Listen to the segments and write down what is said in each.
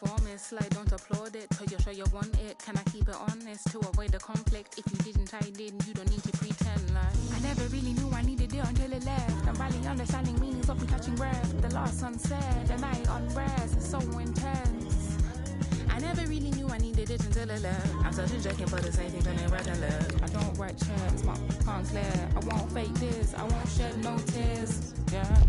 Performance, like don't applaud it till you're sure you want it. Can I keep it honest to avoid the conflict? If you didn't, I did. You don't need to pretend like I never really knew I needed it until it left. I'm barely understanding meanings of me catching breath. The last sunset, the night on rest is so intense. I never really knew I needed it until it left. I'm such a joking, but the same thing done right and left. I don't write checks, my can't clear. I won't fake this, I won't shed no tears. Yeah.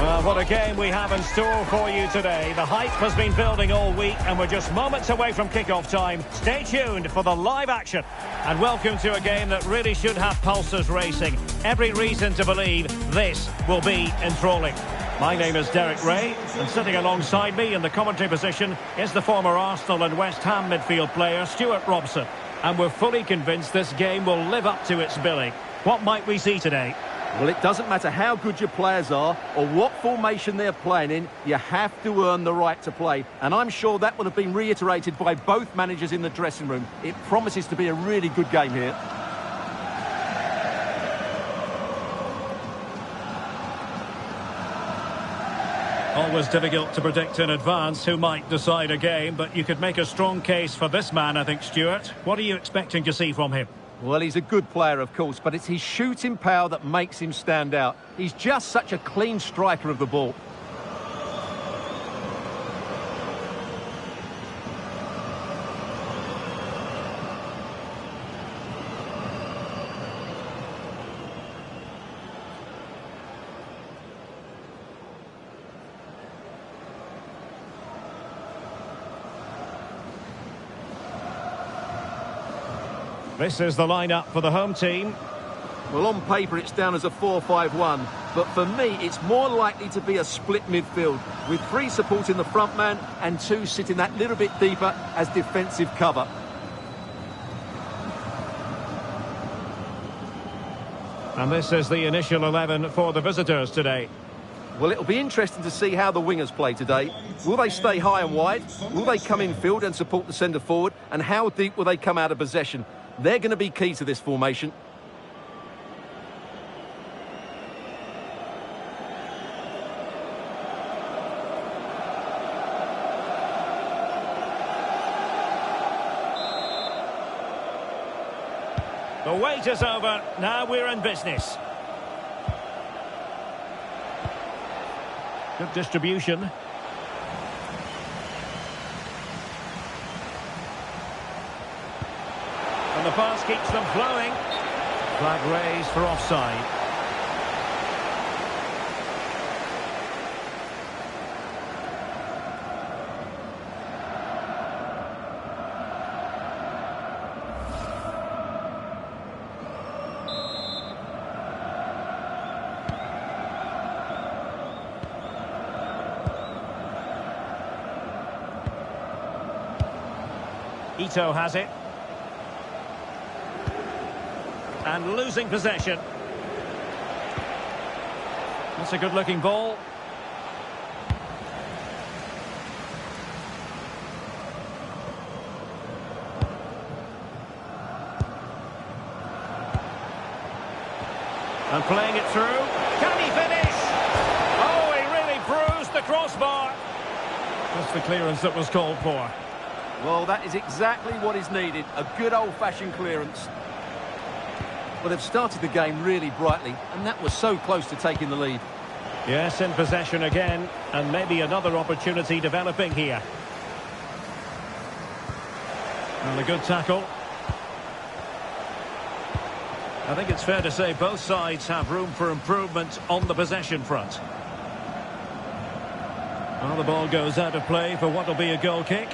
Well, what a game we have in store for you today. The hype has been building all week and we're just moments away from kick-off time. Stay tuned for the live action. And welcome to a game that really should have pulses racing. Every reason to believe this will be enthralling. My name is Derek Ray, and sitting alongside me in the commentary position is the former Arsenal and West Ham midfield player Stuart Robson. And we're fully convinced this game will live up to its billing. What might we see today? Well, it doesn't matter how good your players are or what formation they're playing in, you have to earn the right to play. And I'm sure that would have been reiterated by both managers in the dressing room. It promises to be a really good game here. Always difficult to predict in advance who might decide a game, but you could make a strong case for this man, I think, Stuart. What are you expecting to see from him? Well, he's a good player, of course, but it's his shooting power that makes him stand out. He's just such a clean striker of the ball. This is the lineup for the home team. Well, on paper, it's down as a 4-5-1. But for me, it's more likely to be a split midfield, with 3 supporting the front man and 2 sitting that little bit deeper as defensive cover. And this is the initial 11 for the visitors today. Well, it'll be interesting to see how the wingers play today. Will they stay high and wide? Will they come in field and support the centre forward? And how deep will they come out of possession? They're going to be key to this formation. The wait is over. Now we're in business. Good distribution. And the pass keeps them flowing. Flag raised for offside. Ito has it. And losing possession. That's a good-looking ball. And playing it through. Can he finish? Oh, he really bruised the crossbar. That's the clearance that was called for. Well, that is exactly what is needed. A good old-fashioned clearance. Well, they've started the game really brightly, and that was so close to taking the lead. Yes, in possession again, and maybe another opportunity developing here. And a good tackle. I think it's fair to say both sides have room for improvement on the possession front. Well, the ball goes out of play for what will be a goal kick.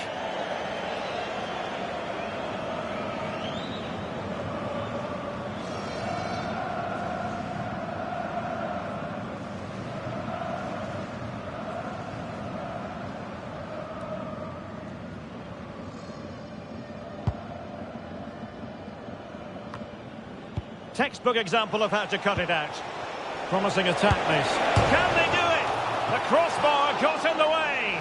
Textbook example of how to cut it out. Promising attack this. Can they do it? The crossbar got in the way.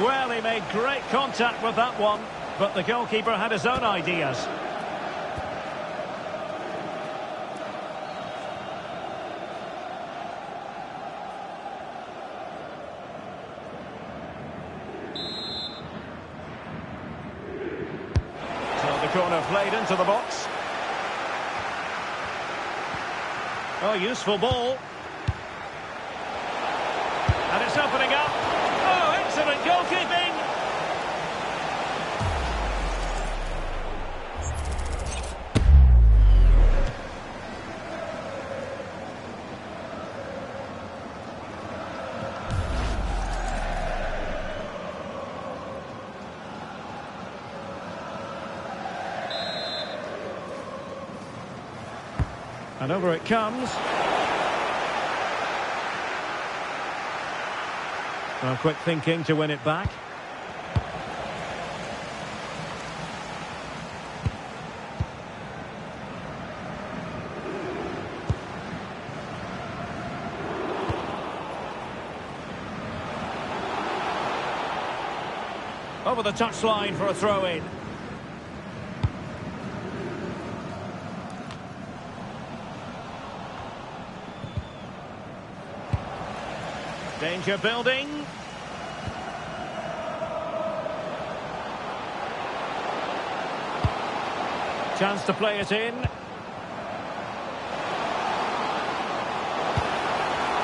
Well, he made great contact with that one, but the goalkeeper had his own ideas. corner played into the box. Oh, useful ball. And it's opening up. Oh, excellent goalkeeping. And over it comes. Well, quick thinking to win it back. Over the touchline for a throw-in. Danger building. Chance to play it in.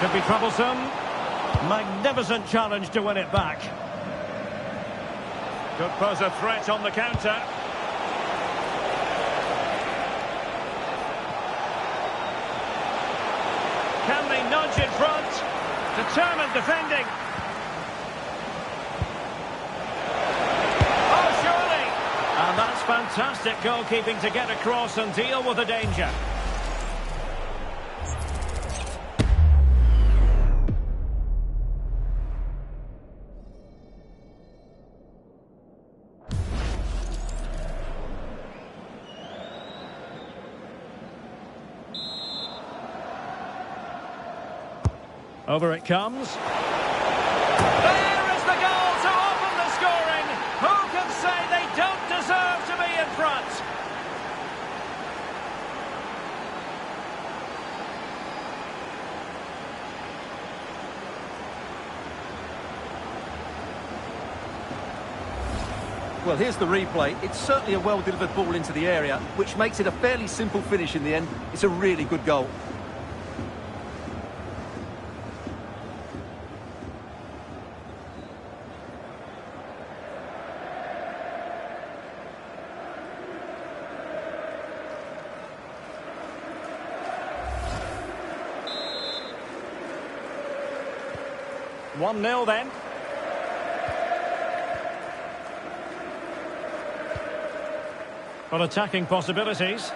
Could be troublesome. Magnificent challenge to win it back. Could pose a threat on the counter. Can they nudge in front? Determined defending. Oh, surely! And that's fantastic goalkeeping to get across and deal with the danger. Over it comes. There is the goal to open the scoring. Who can say they don't deserve to be in front? Well, here's the replay. It's certainly a well-delivered ball into the area, which makes it a fairly simple finish in the end. It's a really good goal. One 0 then. Well, attacking possibilities.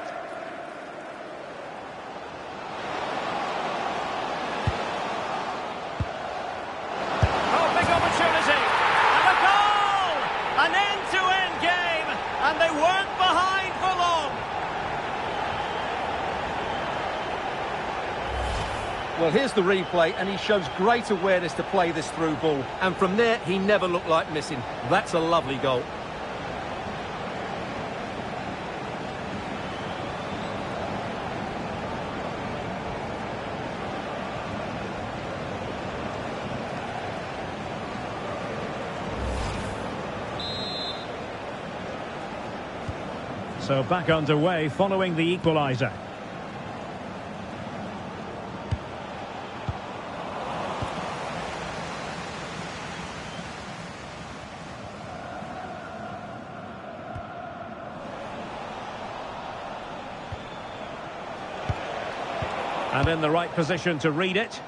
Oh, big opportunity. And a goal! An end-to-end game. And they weren't behind for long. Well, here's the replay, and he shows great awareness to play this through ball. And from there, he never looked like missing. That's a lovely goal. So back underway following the equaliser. And in the right position to read it.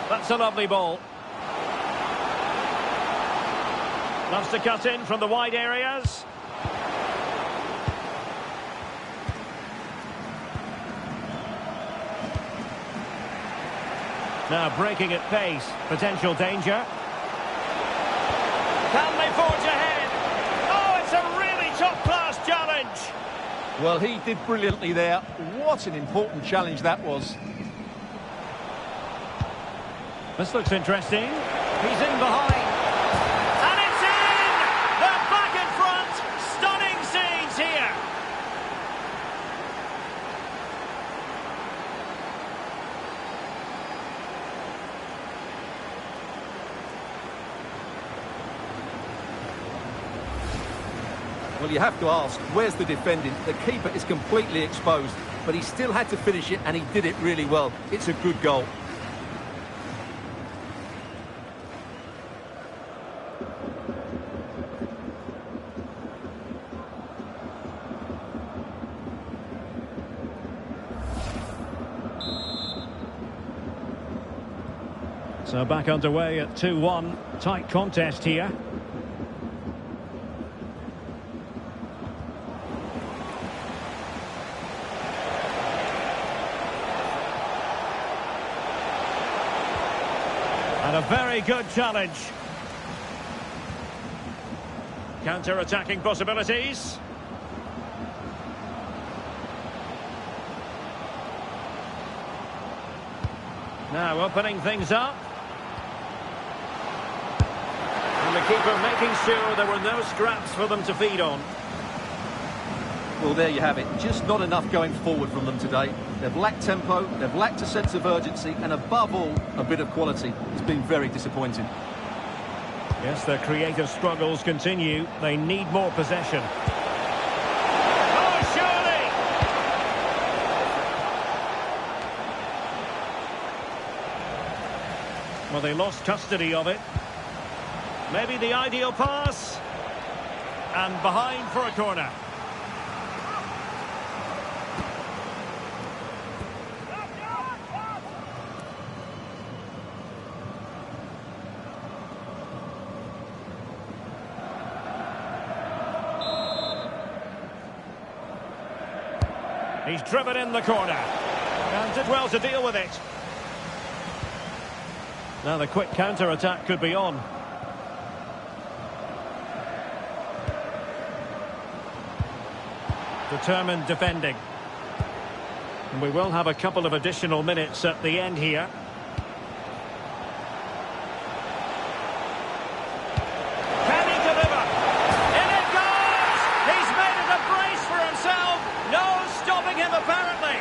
That's a lovely ball. Loves to cut in from the wide areas. Now breaking at pace. Potential danger. Can they forge ahead? Oh, it's a really top-class challenge. Well, he did brilliantly there. What an important challenge that was. This looks interesting. He's in behind. And it's in! They're back in front. Stunning scenes here. Well, you have to ask, where's the defending? The keeper is completely exposed, but he still had to finish it, and he did it really well. It's a good goal. So back underway at 2-1. Tight contest here. And a very good challenge. Counter-attacking possibilities. Now opening things up. And the keeper making sure there were no scraps for them to feed on. Well, there you have it. Just not enough going forward from them today. They've lacked tempo, they've lacked a sense of urgency, and above all, a bit of quality. It's been very disappointing. Yes, their creative struggles continue. They need more possession. Oh, surely! Well, they lost custody of it. Maybe the ideal pass. And behind for a corner. He's driven in the corner and did well to deal with it. Now the quick counter-attack could be on. Determined defending. And we will have a couple of additional minutes at the end here. Can he deliver? In it goes! He's made it a brace for himself. No stopping him, apparently.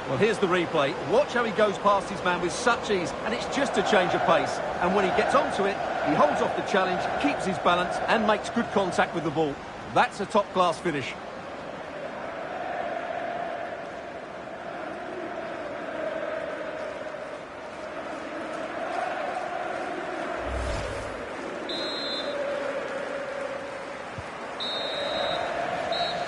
Well, here's the replay. Watch how he goes past his man with such ease, and it's just a change of pace. And when he gets onto it, he holds off the challenge, keeps his balance, and makes good contact with the ball. That's a top-class finish.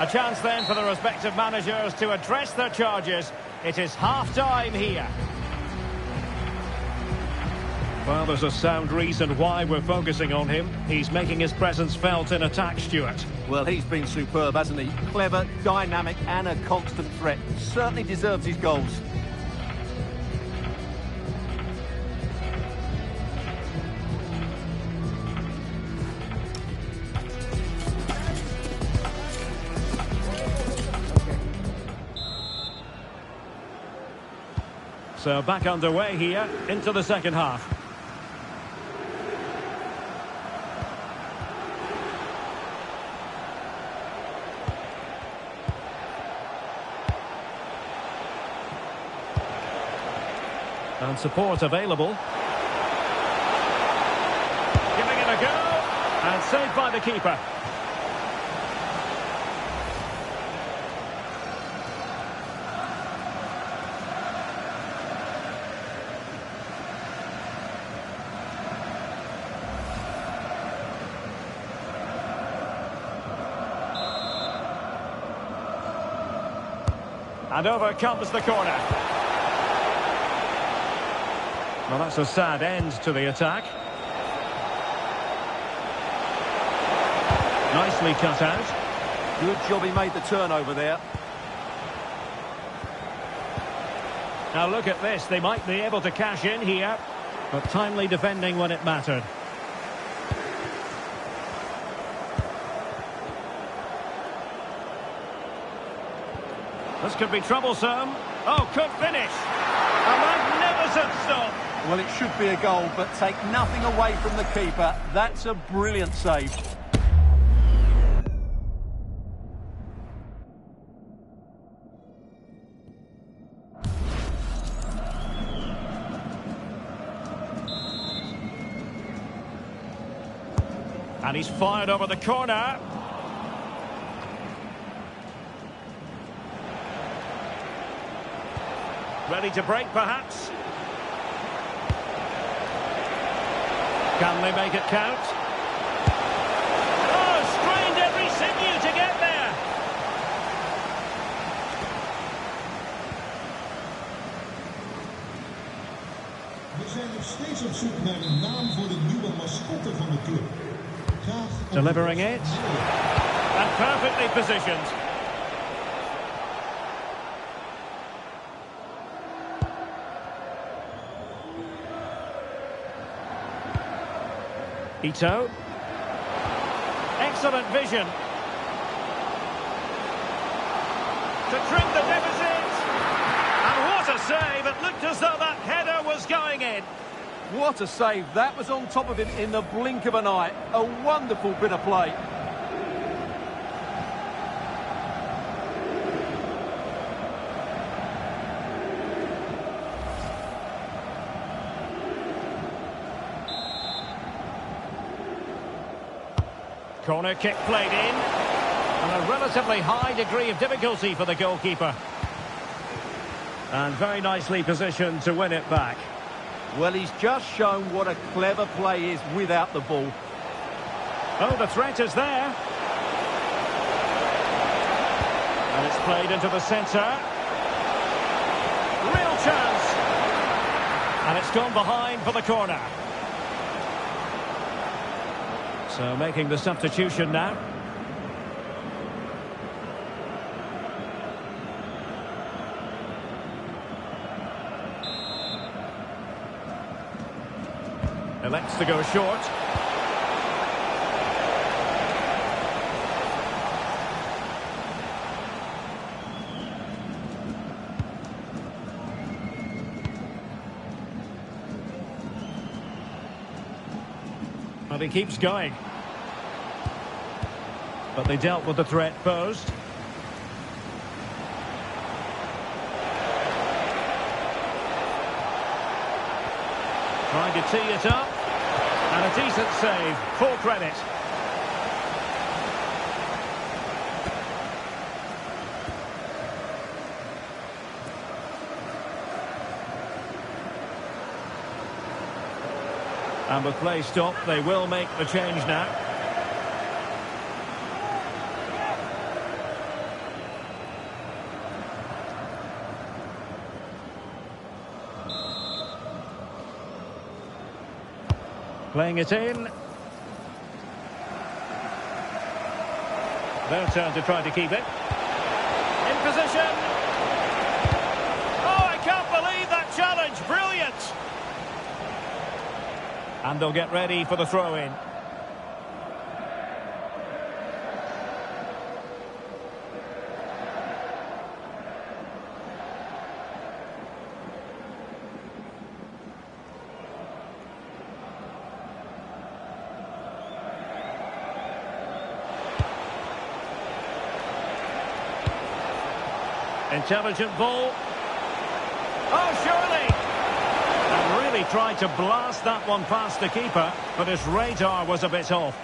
A chance then for the respective managers to address their charges. It is half-time here. Well, there's a sound reason why we're focusing on him. He's making his presence felt in attack, Stuart. Well, he's been superb, hasn't he? Clever, dynamic, and a constant threat. Certainly deserves his goals. So back underway here into the second half. And support available. Giving it a go. And saved by the keeper. And over comes the corner. Well, that's a sad end to the attack. Nicely cut out. Good job he made the turnover there. Now look at this. They might be able to cash in here. But timely defending when it mattered. This could be troublesome. Oh, could finish. A magnificent stop. Well, it should be a goal, but take nothing away from the keeper. That's a brilliant save. And he's fired over the corner. Ready to break, perhaps. Can they make it count? Oh, strained every sinew to get there. We zijn nog steeds op zoek naar een naam voor de nieuwe mascotte van de club. Delivering it. And perfectly positioned. Ito. Excellent vision. To trim the deficit. And what a save. It looked as though that header was going in. What a save. That was on top of him in the blink of an eye. A wonderful bit of play. Corner kick played in. And a relatively high degree of difficulty for the goalkeeper. And very nicely positioned to win it back. Well, he's just shown what a clever play is without the ball. Oh, the threat is there. And it's played into the centre. Real chance. And it's gone behind for the corner. So making the substitution now. Elects to go short. But he keeps going. But they dealt with the threat posed. Trying to tee it up. And a decent save. Full credit. And with play stopped, they will make the change now. Playing it in. Their turn to try to keep it. In position. Oh, I can't believe that challenge. Brilliant. And they'll get ready for the throw-in. Intelligent ball. Oh, surely! And really tried to blast that one past the keeper, but his radar was a bit off.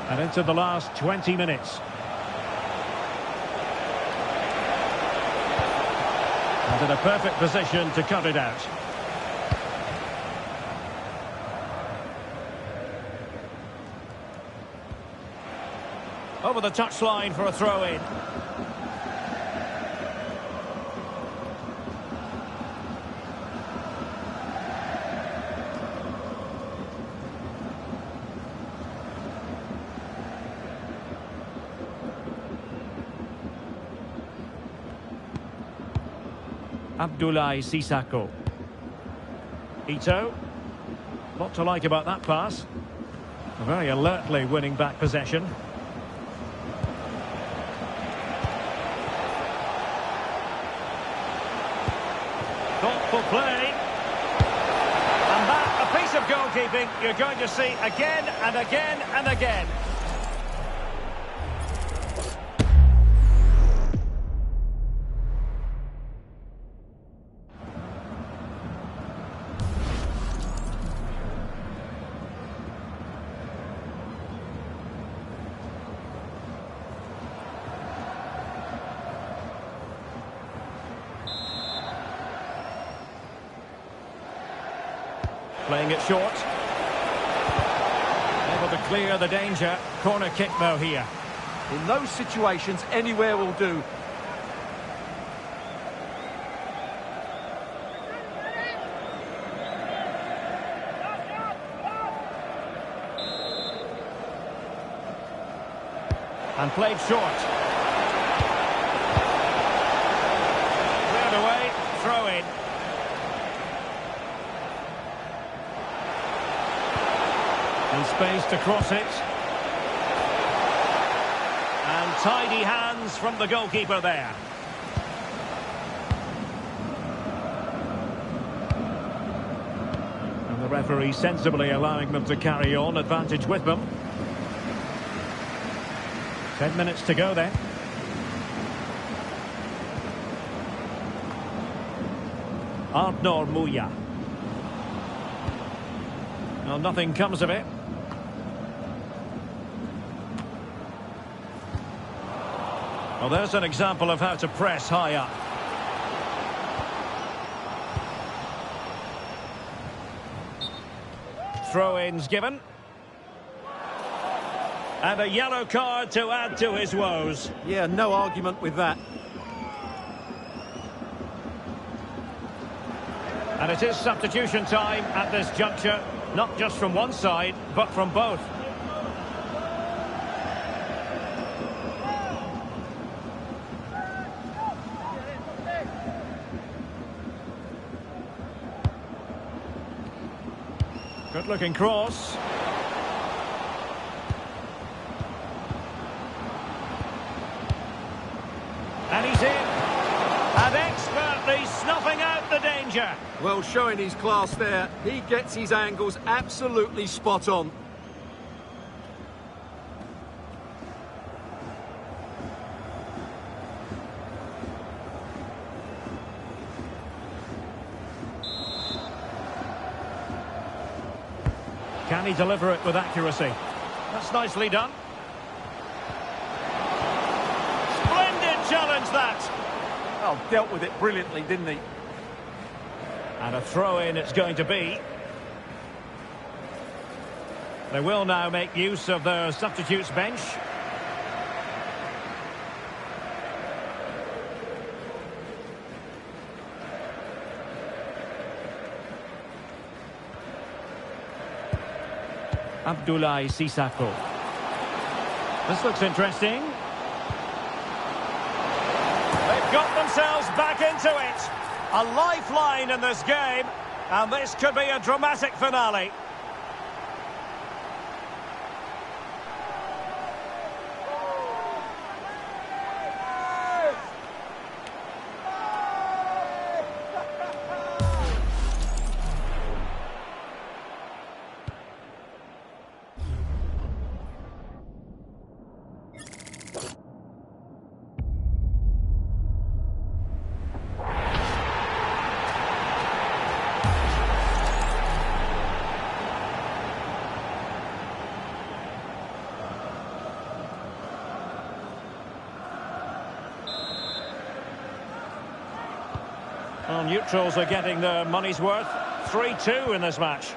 And into the last 20 minutes. And in a perfect position to cut it out. Over the touchline for a throw-in. Abdoulaye Sissako. Ito. Lot to like about that pass. Very alertly winning back possession. Thoughtful play. And that, a piece of goalkeeping you're going to see again and again and again. Playing it short. Able to clear the danger. Corner kick though here. In those situations, anywhere will do. And played short. Cleared away. Throw in. In space to cross it. And tidy hands from the goalkeeper there. And the referee sensibly allowing them to carry on, advantage with them. 10 minutes to go then. Arnor Muya. Well, nothing comes of it. Well, there's an example of how to press high up. Throw-ins given. And a yellow card to add to his woes. Yeah, no argument with that. And it is substitution time at this juncture, not just from one side, but from both. Good-looking cross. And he's in. And expertly snuffing out the danger. Well, showing his class there. He gets his angles absolutely spot on. Can he deliver it with accuracy? That's nicely done. Splendid challenge, that. Oh, dealt with it brilliantly, didn't he? And a throw-in it's going to be. They will now make use of their substitutes bench. Abdoulaye Sissako. This looks interesting. They've got themselves back into it. A lifeline in this game, and this could be a dramatic finale. Well, neutrals are getting their money's worth. 3-2 in this match.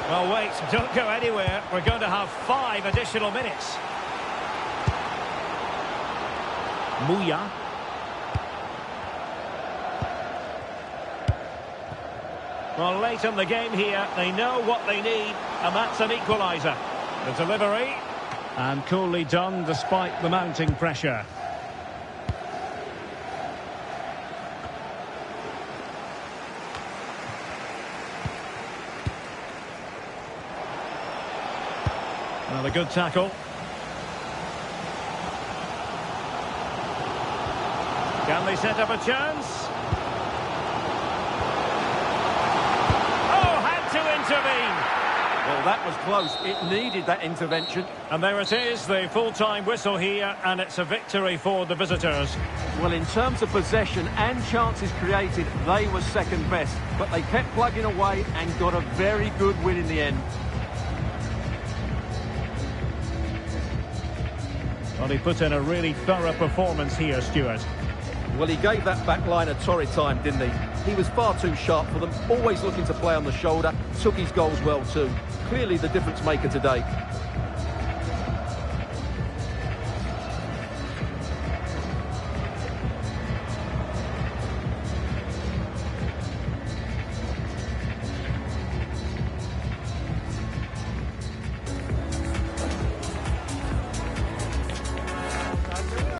Well, wait, don't go anywhere. We're going to have 5 additional minutes. Muya. Well, late in the game here, they know what they need, and that's an equaliser. The delivery, and coolly done despite the mounting pressure. Well, a good tackle. Can they set up a chance? Oh, had to intervene. Well, that was close. It needed that intervention. And there it is, the full-time whistle here, and it's a victory for the visitors. Well, in terms of possession and chances created, they were second best. But they kept plugging away and got a very good win in the end. Well, he put in a really thorough performance here, Stuart. Well, he gave that back line a torrid time, didn't he? He was far too sharp for them, always looking to play on the shoulder, took his goals well too. Clearly the difference maker today.